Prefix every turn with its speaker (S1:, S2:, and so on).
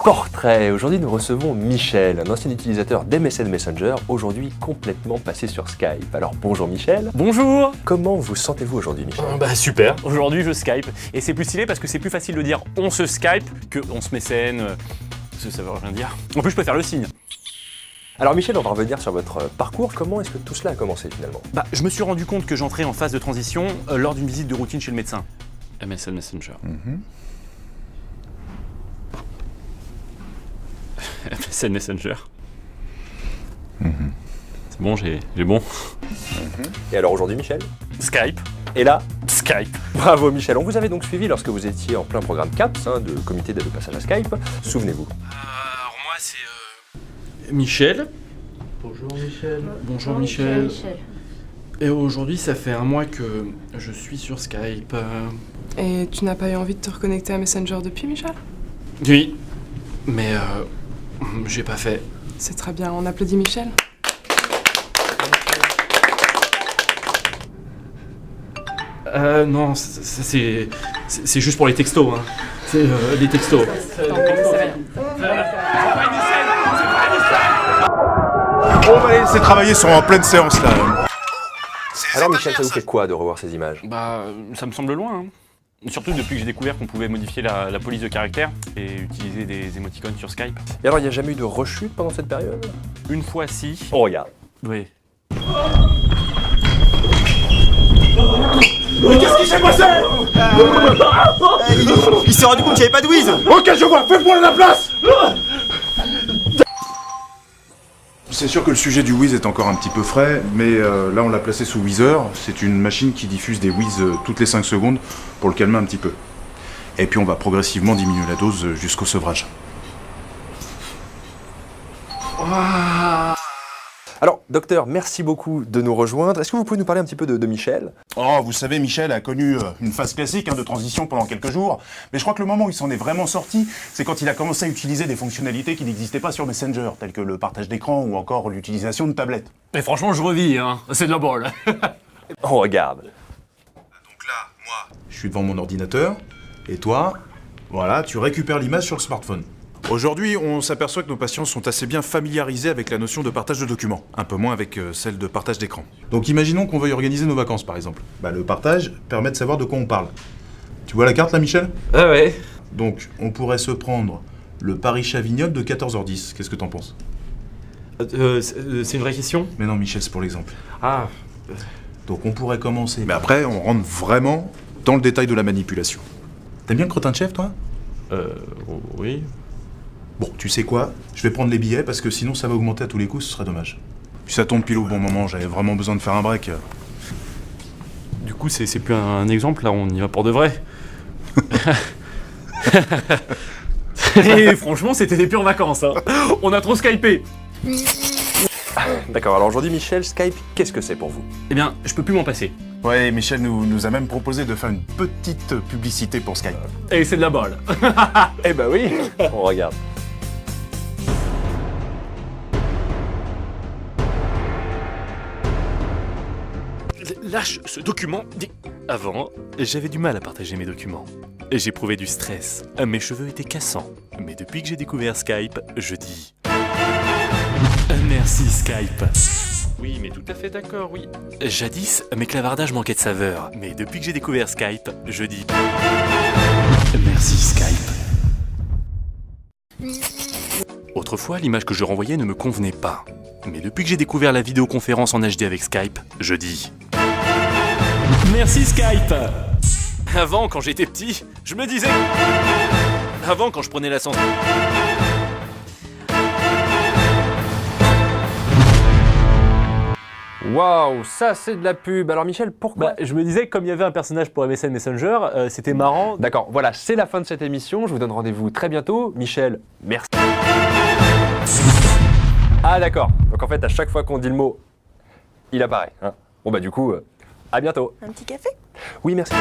S1: Portrait. Aujourd'hui, nous recevons Michel, un ancien utilisateur d'MSN Messenger, aujourd'hui complètement passé sur Skype. Alors bonjour Michel.
S2: Bonjour.
S1: Comment vous sentez-vous aujourd'hui Michel?
S2: Super. Aujourd'hui, je Skype. Et c'est plus stylé parce que c'est plus facile de dire on se Skype que on se mécène. Ça veut rien dire. En plus, je peux faire le signe.
S1: Alors Michel, on va revenir sur votre parcours. Comment est-ce que tout cela a commencé finalement?
S2: Je me suis rendu compte que j'entrais en phase de transition lors d'une visite de routine chez le médecin. MSN Messenger. MSN Messenger. C'est bon, j'ai bon.
S1: Et alors aujourd'hui Michel?
S2: Skype.
S1: Et là?
S2: Skype.
S1: Bravo Michel. On vous avait donc suivi lorsque vous étiez en plein programme CAPS, de comité d'aide au passage à Skype. Souvenez-vous.
S2: Alors moi, c'est... Michel.
S3: Bonjour Michel.
S2: Bonjour Michel. Et aujourd'hui, ça fait un mois que je suis sur Skype.
S4: Et tu n'as pas eu envie de te reconnecter à Messenger depuis, Michel?
S2: Oui, mais j'ai pas fait.
S4: C'est très bien, on applaudit Michel.
S2: Non, ça c'est juste pour les textos, hein. C'est les textos.
S3: On va les laisser travailler, sont en pleine séance là.
S1: Alors Michel, ça vous fait quoi de revoir ces images?
S2: Ça me semble loin, hein. Surtout depuis que j'ai découvert qu'on pouvait modifier la police de caractère et utiliser des émoticônes sur Skype.
S1: Et alors il n'y a jamais eu de rechute pendant cette période?
S2: Une fois, si.
S1: Oh regarde.
S2: Oui.
S3: Qu'est-ce qui s'est passé?
S5: Il s'est rendu compte qu'il n'y avait pas de whiz.
S3: Ok, je vois, fais-moi la place. C'est sûr que le sujet du whiz est encore un petit peu frais, mais là on l'a placé sous Whizzer. C'est une machine qui diffuse des whiz toutes les 5 secondes pour le calmer un petit peu. Et puis on va progressivement diminuer la dose jusqu'au sevrage.
S1: Alors docteur, merci beaucoup de nous rejoindre. Est-ce que vous pouvez nous parler un petit peu de Michel?
S3: Oh, vous savez, Michel a connu une phase classique de transition pendant quelques jours, mais je crois que le moment où il s'en est vraiment sorti, c'est quand il a commencé à utiliser des fonctionnalités qui n'existaient pas sur Messenger, telles que le partage d'écran ou encore l'utilisation de tablettes.
S2: Mais franchement, je revis, hein. C'est de la bol.
S1: On regarde.
S3: Donc là, moi, je suis devant mon ordinateur, et toi, voilà, tu récupères l'image sur le smartphone. Aujourd'hui, on s'aperçoit que nos patients sont assez bien familiarisés avec la notion de partage de documents, un peu moins avec celle de partage d'écran. Donc imaginons qu'on veuille organiser nos vacances, par exemple. Le partage permet de savoir de quoi on parle. Tu vois la carte là, Michel?
S2: Ah ouais.
S3: Donc, on pourrait se prendre le Paris-Chavignol de 14h10. Qu'est-ce que t'en penses?
S2: C'est une vraie question?
S3: Mais non, Michel, c'est pour l'exemple.
S2: Ah.
S3: Donc, on pourrait commencer. Mais après, on rentre vraiment dans le détail de la manipulation. T'aimes bien le crottin de chef, toi?
S2: Oui.
S3: Bon, tu sais quoi? Je vais prendre les billets parce que sinon ça va augmenter à tous les coups, ce serait dommage. Puis ça tombe pile au bon moment, j'avais vraiment besoin de faire un break.
S2: Du coup, c'est plus un exemple, là, on y va pour de vrai. Et franchement, c'était des pures vacances, hein. On a trop skypé.
S1: D'accord, alors aujourd'hui Michel, Skype, qu'est-ce que c'est pour vous?
S2: Eh bien, je peux plus m'en passer.
S3: Ouais, Michel nous a même proposé de faire une petite publicité pour Skype.
S2: Et c'est de la balle.
S1: Eh ben oui, on regarde.
S2: Lâche ce document. Avant, j'avais du mal à partager mes documents. J'éprouvais du stress. Mes cheveux étaient cassants. Mais depuis que j'ai découvert Skype, je dis... Merci Skype. Oui, mais tout à fait d'accord, oui. Jadis, mes clavardages manquaient de saveur. Mais depuis que j'ai découvert Skype, je dis... Merci Skype. Autrefois, l'image que je renvoyais ne me convenait pas. Mais depuis que j'ai découvert la vidéoconférence en HD avec Skype, je dis... Merci Skype. Avant, quand j'étais petit, je me disais... Avant, quand je prenais l'ascenseur...
S1: Waouh, ça c'est de la pub. Alors Michel, pourquoi?
S2: je me disais que comme il y avait un personnage pour MSN Messenger, c'était marrant.
S1: D'accord, voilà, c'est la fin de cette émission. Je vous donne rendez-vous très bientôt. Michel, merci. Ah d'accord, donc en fait à chaque fois qu'on dit le mot, il apparaît. Hein. Bon bah du coup, à bientôt.
S6: Un petit café?
S1: Oui, merci.